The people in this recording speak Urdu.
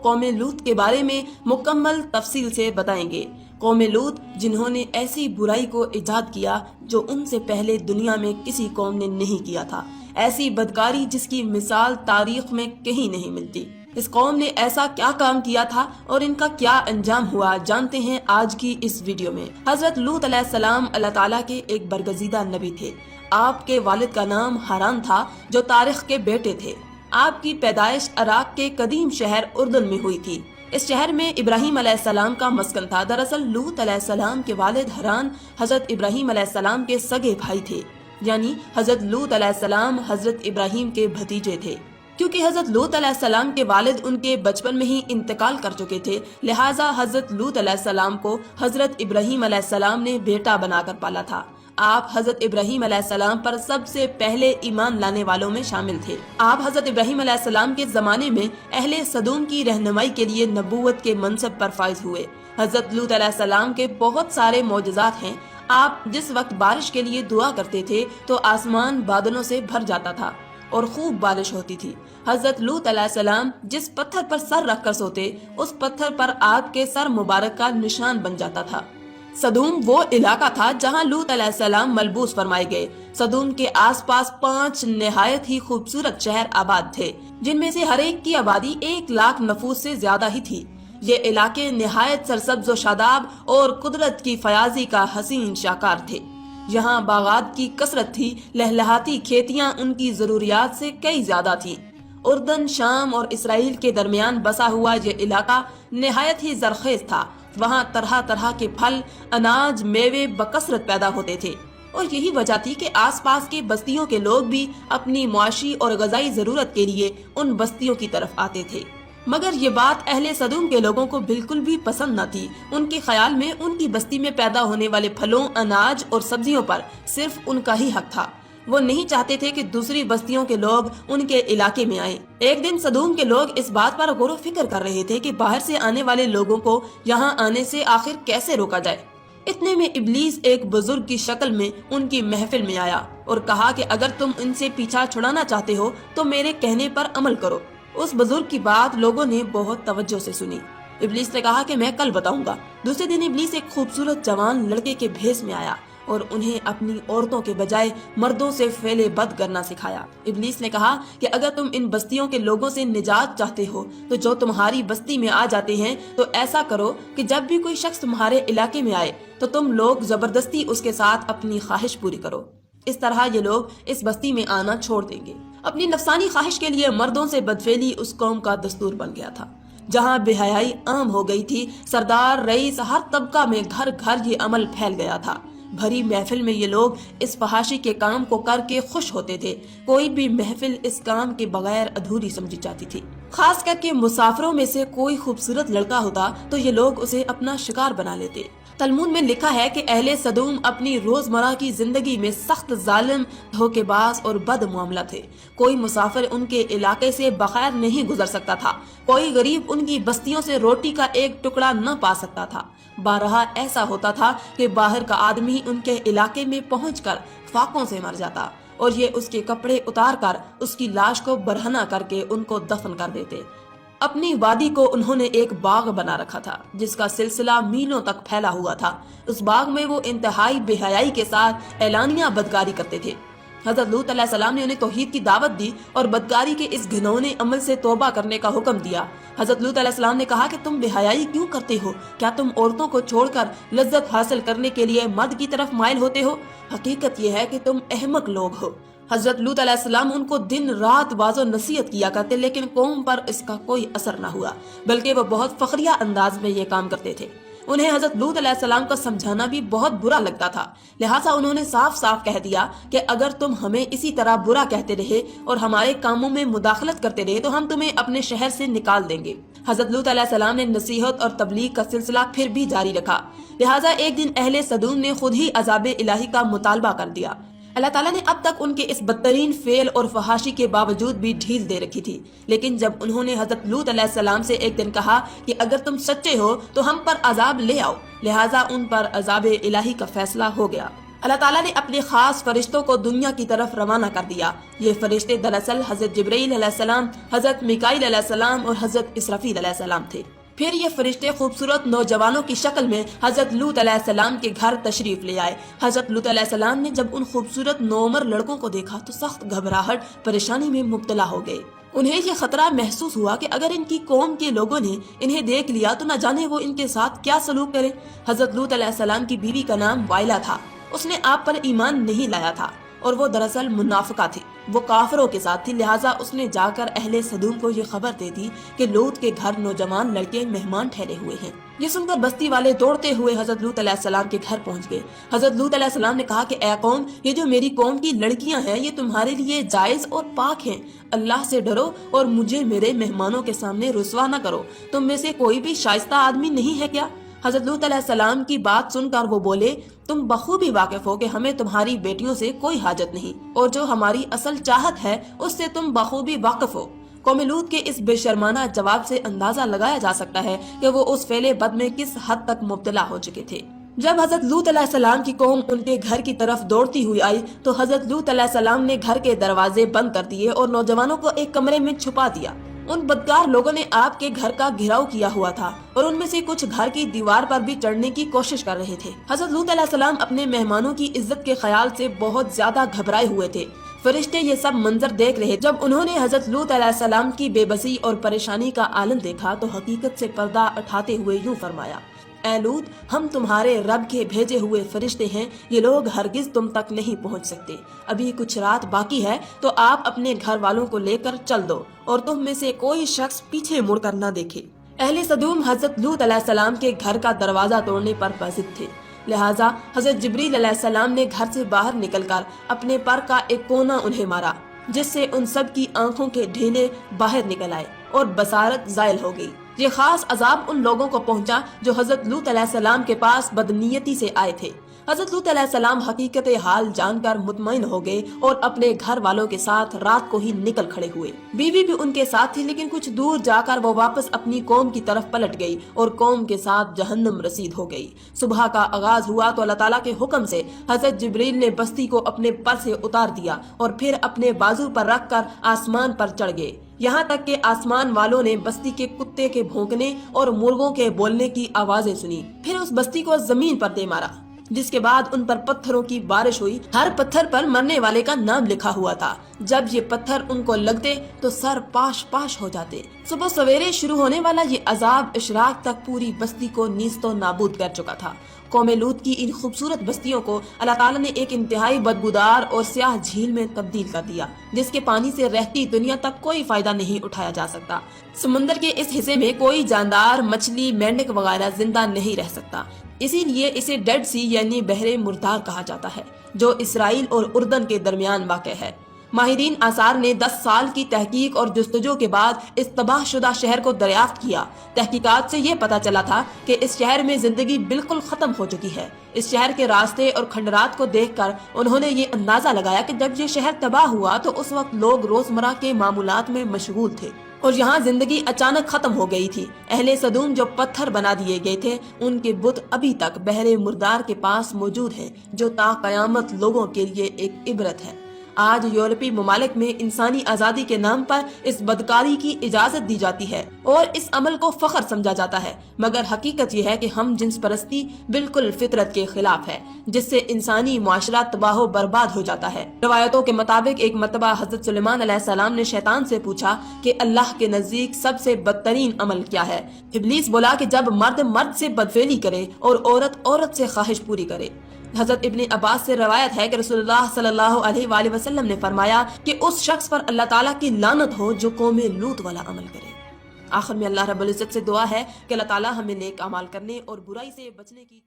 قوم لوط کے بارے میں مکمل تفصیل سے بتائیں گے۔ قوم لوط جنہوں نے ایسی برائی کو ایجاد کیا جو ان سے پہلے دنیا میں کسی قوم نے نہیں کیا تھا، ایسی بدکاری جس کی مثال تاریخ میں کہیں نہیں ملتی۔ اس قوم نے ایسا کیا کام کیا تھا اور ان کا کیا انجام ہوا، جانتے ہیں آج کی اس ویڈیو میں۔ حضرت لوط علیہ السلام اللہ تعالیٰ کے ایک برگزیدہ نبی تھے۔ آپ کے والد کا نام حران تھا جو تاریخ کے بیٹے تھے۔ آپ کی پیدائش عراق کے قدیم شہر اردن میں ہوئی تھی۔ اس شہر میں ابراہیم علیہ السلام کا مسکن تھا۔ دراصل لوط علیہ السلام کے والد حران حضرت ابراہیم علیہ السلام کے سگے بھائی تھے، یعنی حضرت لوط علیہ السلام حضرت ابراہیم کے بھتیجے تھے۔ کیونکہ حضرت لوط علیہ السلام کے والد ان کے بچپن میں ہی انتقال کر چکے تھے، لہٰذا حضرت لوط علیہ السلام کو حضرت ابراہیم علیہ السلام نے بیٹا بنا کر پالا تھا۔ آپ حضرت ابراہیم علیہ السلام پر سب سے پہلے ایمان لانے والوں میں شامل تھے۔ آپ حضرت ابراہیم علیہ السلام کے زمانے میں اہل سدوم کی رہنمائی کے لیے نبوت کے منصب پر فائز ہوئے۔ حضرت لوط علیہ السلام کے بہت سارے معجزات ہیں۔ آپ جس وقت بارش کے لیے دعا کرتے تھے تو آسمان بادلوں سے بھر جاتا تھا اور خوب بارش ہوتی تھی۔ حضرت لوط علیہ السلام جس پتھر پر سر رکھ کر سوتے، اس پتھر پر آپ کے سر مبارک کا نشان بن جاتا تھا۔ سدوم وہ علاقہ تھا جہاں لوط علیہ السلام ملبوس فرمائے گئے۔ سدوم کے آس پاس 5 نہایت ہی خوبصورت شہر آباد تھے، جن میں سے ہر ایک کی آبادی 1 لاکھ نفوس سے زیادہ ہی تھی۔ یہ علاقے نہایت سرسبز و شاداب اور قدرت کی فیاضی کا حسین شاہکار تھے۔ یہاں باغات کی کثرت تھی، لہلہاتی کھیتیاں ان کی ضروریات سے کئی زیادہ تھیں۔ اردن، شام اور اسرائیل کے درمیان بسا ہوا یہ علاقہ نہایت ہی زرخیز تھا۔ وہاں طرح طرح کے پھل، اناج، میوے بکثرت پیدا ہوتے تھے، اور یہی وجہ تھی کہ آس پاس کے بستیوں کے لوگ بھی اپنی معاشی اور غذائی ضرورت کے لیے ان بستیوں کی طرف آتے تھے۔ مگر یہ بات اہل سدوم کے لوگوں کو بالکل بھی پسند نہ تھی۔ ان کے خیال میں ان کی بستی میں پیدا ہونے والے پھلوں، اناج اور سبزیوں پر صرف ان کا ہی حق تھا۔ وہ نہیں چاہتے تھے کہ دوسری بستیوں کے لوگ ان کے علاقے میں آئیں۔ ایک دن سدوم کے لوگ اس بات پر غور و فکر کر رہے تھے کہ باہر سے آنے والے لوگوں کو یہاں آنے سے آخر کیسے روکا جائے۔ اتنے میں ابلیس ایک بزرگ کی شکل میں ان کی محفل میں آیا اور کہا کہ اگر تم ان سے پیچھا چھڑانا چاہتے ہو تو میرے کہنے پر عمل کرو۔ اس بزرگ کی بات لوگوں نے بہت توجہ سے سنی۔ ابلیس نے کہا کہ میں کل بتاؤں گا۔ دوسرے دن ابلیس ایک خوبصورت جوان لڑکے کے بھیس میں آیا اور انہیں اپنی عورتوں کے بجائے مردوں سے فعل بد کرنا سکھایا۔ ابلیس نے کہا کہ اگر تم ان بستیوں کے لوگوں سے نجات چاہتے ہو تو جو تمہاری بستی میں آ جاتے ہیں تو ایسا کرو کہ جب بھی کوئی شخص تمہارے علاقے میں آئے تو تم لوگ زبردستی اس کے ساتھ اپنی خواہش پوری کرو۔ اس طرح یہ لوگ اس بستی میں آنا چھوڑ دیں گے۔ اپنی نفسانی خواہش کے لیے مردوں سے بدفعلی اس قوم کا دستور بن گیا تھا۔ جہاں بے حیائی عام ہو گئی تھی، سردار، رئیس، ہر طبقہ میں گھر گھر یہ عمل پھیل گیا تھا۔ بھری محفل میں یہ لوگ اس فحاشی کے کام کو کر کے خوش ہوتے تھے۔ کوئی بھی محفل اس کام کے بغیر ادھوری سمجھی جاتی تھی۔ خاص کر کے مسافروں میں سے کوئی خوبصورت لڑکا ہوتا تو یہ لوگ اسے اپنا شکار بنا لیتے۔ تلمود میں لکھا ہے کہ اہل سدوم اپنی روزمرہ کی زندگی میں سخت ظالم، دھوکے باز اور بد معاملہ تھے۔ کوئی مسافر ان کے علاقے سے بخیر نہیں گزر سکتا تھا۔ کوئی غریب ان کی بستیوں سے روٹی کا ایک ٹکڑا نہ پا سکتا تھا۔ بارہا ایسا ہوتا تھا کہ باہر کا آدمی ان کے علاقے میں پہنچ کر فاقوں سے مر جاتا اور یہ اس کے کپڑے اتار کر اس کی لاش کو برہنہ کر کے ان کو دفن کر دیتے۔ اپنی وادی کو انہوں نے ایک باغ بنا رکھا تھا جس کا سلسلہ میلوں تک پھیلا ہوا تھا۔ اس باغ میں وہ انتہائی بے حیائی کے ساتھ اعلانیہ بدکاری کرتے تھے۔ حضرت لوط علیہ السلام نے انہیں توحید کی دعوت دی اور بدکاری کے اس گھنونے عمل سے توبہ کرنے کا حکم دیا۔ حضرت لوط علیہ السلام نے کہا کہ تم بے حیائی کیوں کرتے ہو؟ کیا تم عورتوں کو چھوڑ کر لذت حاصل کرنے کے لیے مرد کی طرف مائل ہوتے ہو؟ حقیقت یہ ہے کہ تم احمق لوگ ہو۔ حضرت لوط علیہ السلام ان کو دن رات واضح نصیحت کیا کرتے، لیکن قوم پر اس کا کوئی اثر نہ ہوا، بلکہ وہ بہت فخریہ انداز میں یہ کام کرتے تھے۔ انہیں حضرت لوط علیہ السلام کا سمجھانا بھی بہت برا لگتا تھا، لہٰذا انہوں نے صاف صاف کہہ دیا کہ اگر تم ہمیں اسی طرح برا کہتے رہے اور ہمارے کاموں میں مداخلت کرتے رہے تو ہم تمہیں اپنے شہر سے نکال دیں گے۔ حضرت لوط علیہ السلام نے نصیحت اور تبلیغ کا سلسلہ پھر بھی جاری رکھا، لہٰذا ایک دن اہل سدوم نے خود ہی عذاب الہی کا مطالبہ کر دیا۔ اللہ تعالیٰ نے اب تک ان کے اس بدترین فعل اور فحاشی کے باوجود بھی ڈھیل دے رکھی تھی، لیکن جب انہوں نے حضرت لوط علیہ السلام سے ایک دن کہا کہ اگر تم سچے ہو تو ہم پر عذاب لے آؤ، لہٰذا ان پر عذاب الہی کا فیصلہ ہو گیا۔ اللہ تعالیٰ نے اپنے خاص فرشتوں کو دنیا کی طرف روانہ کر دیا۔ یہ فرشتے دراصل حضرت جبرائیل علیہ السلام، حضرت میکائیل علیہ السلام اور حضرت اسرافیل علیہ السلام تھے۔ پھر یہ فرشتے خوبصورت نوجوانوں کی شکل میں حضرت لوط علیہ السلام کے گھر تشریف لے آئے۔ حضرت لوط علیہ السلام نے جب ان خوبصورت نوعمر لڑکوں کو دیکھا تو سخت گھبراہٹ، پریشانی میں مبتلا ہو گئے۔ انہیں یہ خطرہ محسوس ہوا کہ اگر ان کی قوم کے لوگوں نے انہیں دیکھ لیا تو نہ جانے وہ ان کے ساتھ کیا سلوک کرے۔ حضرت لوط علیہ السلام کی بیوی کا نام وائلہ تھا۔ اس نے آپ پر ایمان نہیں لایا تھا اور وہ دراصل منافقہ تھی، وہ کافروں کے ساتھ تھی، لہٰذا اس نے جا کر اہل سدوم کو یہ خبر دے دی کہ لوط کے گھر نوجوان لڑکے مہمان ٹھہرے ہوئے ہیں۔ یہ سن کر بستی والے دوڑتے ہوئے حضرت لوط علیہ السلام کے گھر پہنچ گئے۔ حضرت لوط علیہ السلام نے کہا کہ اے قوم، یہ جو میری قوم کی لڑکیاں ہیں یہ تمہارے لیے جائز اور پاک ہیں، اللہ سے ڈرو اور مجھے میرے مہمانوں کے سامنے رسوا نہ کرو۔ تم میں سے کوئی بھی شائستہ آدمی نہیں ہے کیا؟ حضرت لوط علیہ السلام کی بات سن کر وہ بولے، تم بخوبی واقف ہو کہ ہمیں تمہاری بیٹیوں سے کوئی حاجت نہیں، اور جو ہماری اصل چاہت ہے اس سے تم بخوبی واقف ہو۔ قوم لوط کے اس بے شرمانہ جواب سے اندازہ لگایا جا سکتا ہے کہ وہ اس فعل بد میں کس حد تک مبتلا ہو چکے تھے۔ جب حضرت لوط علیہ السلام کی قوم ان کے گھر کی طرف دوڑتی ہوئی آئی تو حضرت لوط علیہ السلام نے گھر کے دروازے بند کر دیے اور نوجوانوں کو ایک کمرے میں چھپا دیا۔ ان بدکار لوگوں نے آپ کے گھر کا گھیراؤ کیا ہوا تھا اور ان میں سے کچھ گھر کی دیوار پر بھی چڑھنے کی کوشش کر رہے تھے۔ حضرت لوط علیہ السلام اپنے مہمانوں کی عزت کے خیال سے بہت زیادہ گھبرائے ہوئے تھے۔ فرشتے یہ سب منظر دیکھ رہے۔ جب انہوں نے حضرت لوط علیہ السلام کی بے بسی اور پریشانی کا عالم دیکھا تو حقیقت سے پردہ اٹھاتے ہوئے یوں فرمایا، اے لوط، ہم تمہارے رب کے بھیجے ہوئے فرشتے ہیں، یہ لوگ ہرگز تم تک نہیں پہنچ سکتے۔ ابھی کچھ رات باقی ہے تو آپ اپنے گھر والوں کو لے کر چل دو اور تم میں سے کوئی شخص پیچھے مڑ کر نہ دیکھے۔ اہل سدوم حضرت لوط علیہ السلام کے گھر کا دروازہ توڑنے پر بضد تھے، لہٰذا حضرت جبرائیل علیہ السلام نے گھر سے باہر نکل کر اپنے پر کا ایک کونا انہیں مارا، جس سے ان سب کی آنکھوں کے ڈھیلے باہر نکل آئے اور بصارت زائل ہو گئی۔ یہ خاص عذاب ان لوگوں کو پہنچا جو حضرت لوط علیہ السلام کے پاس بدنیتی سے آئے تھے۔ حضرت لوط علیہ السلام حقیقت حال جان کر مطمئن ہو گئے اور اپنے گھر والوں کے ساتھ رات کو ہی نکل کھڑے ہوئے۔ بیوی بھی ان کے ساتھ تھی، لیکن کچھ دور جا کر وہ واپس اپنی قوم کی طرف پلٹ گئی اور قوم کے ساتھ جہنم رسید ہو گئی۔ صبح کا آغاز ہوا تو اللہ تعالیٰ کے حکم سے حضرت جبرائیل نے بستی کو اپنے پر سے اتار دیا اور پھر اپنے بازو پر رکھ کر آسمان پر چڑھ گئے، یہاں تک کہ آسمان والوں نے بستی کے کتے کے بھونکنے اور مرغوں کے بولنے کی آوازیں سنی۔ پھر اس بستی کو زمین پر دے مارا، جس کے بعد ان پر پتھروں کی بارش ہوئی۔ ہر پتھر پر مرنے والے کا نام لکھا ہوا تھا۔ جب یہ پتھر ان کو لگتے تو سر پاش پاش ہو جاتے۔ صبح سویرے شروع ہونے والا یہ عذاب اشراق تک پوری بستی کو نیست و نابود کر چکا تھا۔ قوم لوط کی ان خوبصورت بستیوں کو اللہ تعالیٰ نے ایک انتہائی بدبودار اور سیاہ جھیل میں تبدیل کر دیا، جس کے پانی سے رہتی دنیا تک کوئی فائدہ نہیں اٹھایا جا سکتا۔ سمندر کے اس حصے میں کوئی جاندار، مچھلی، مینڈک وغیرہ زندہ نہیں رہ سکتا، اسی لیے اسے ڈیڈ سی یعنی بحر مردار کہا جاتا ہے، جو اسرائیل اور اردن کے درمیان واقع ہے۔ ماہرین آثار نے 10 سال کی تحقیق اور جستجو کے بعد اس تباہ شدہ شہر کو دریافت کیا۔ تحقیقات سے یہ پتا چلا تھا کہ اس شہر میں زندگی بالکل ختم ہو چکی ہے۔ اس شہر کے راستے اور کھنڈرات کو دیکھ کر انہوں نے یہ اندازہ لگایا کہ جب یہ شہر تباہ ہوا تو اس وقت لوگ روزمرہ کے معمولات میں مشغول تھے اور یہاں زندگی اچانک ختم ہو گئی تھی۔ اہل سدوم جو پتھر بنا دیے گئے تھے، ان کے بت ابھی تک بحر مردار کے پاس موجود ہیں، جو تا قیامت لوگوں کے لیے ایک عبرت ہے۔ آج یورپی ممالک میں انسانی آزادی کے نام پر اس بدکاری کی اجازت دی جاتی ہے اور اس عمل کو فخر سمجھا جاتا ہے، مگر حقیقت یہ ہے کہ ہم جنس پرستی بالکل فطرت کے خلاف ہے، جس سے انسانی معاشرہ تباہ و برباد ہو جاتا ہے۔ روایتوں کے مطابق ایک مرتبہ حضرت سلیمان علیہ السلام نے شیطان سے پوچھا کہ اللہ کے نزدیک سب سے بدترین عمل کیا ہے؟ ابلیس بولا کہ جب مرد مرد سے بدفعلی کرے اور عورت عورت سے خواہش پوری کرے۔ حضرت ابن عباس سے روایت ہے کہ رسول اللہ صلی اللہ علیہ وآلہ وسلم نے فرمایا کہ اس شخص پر اللہ تعالیٰ کی لعنت ہو جو قوم لوط والا عمل کرے۔ آخر میں اللہ رب العزت سے دعا ہے کہ اللہ تعالیٰ ہمیں نیک اعمال کرنے اور برائی سے بچنے کی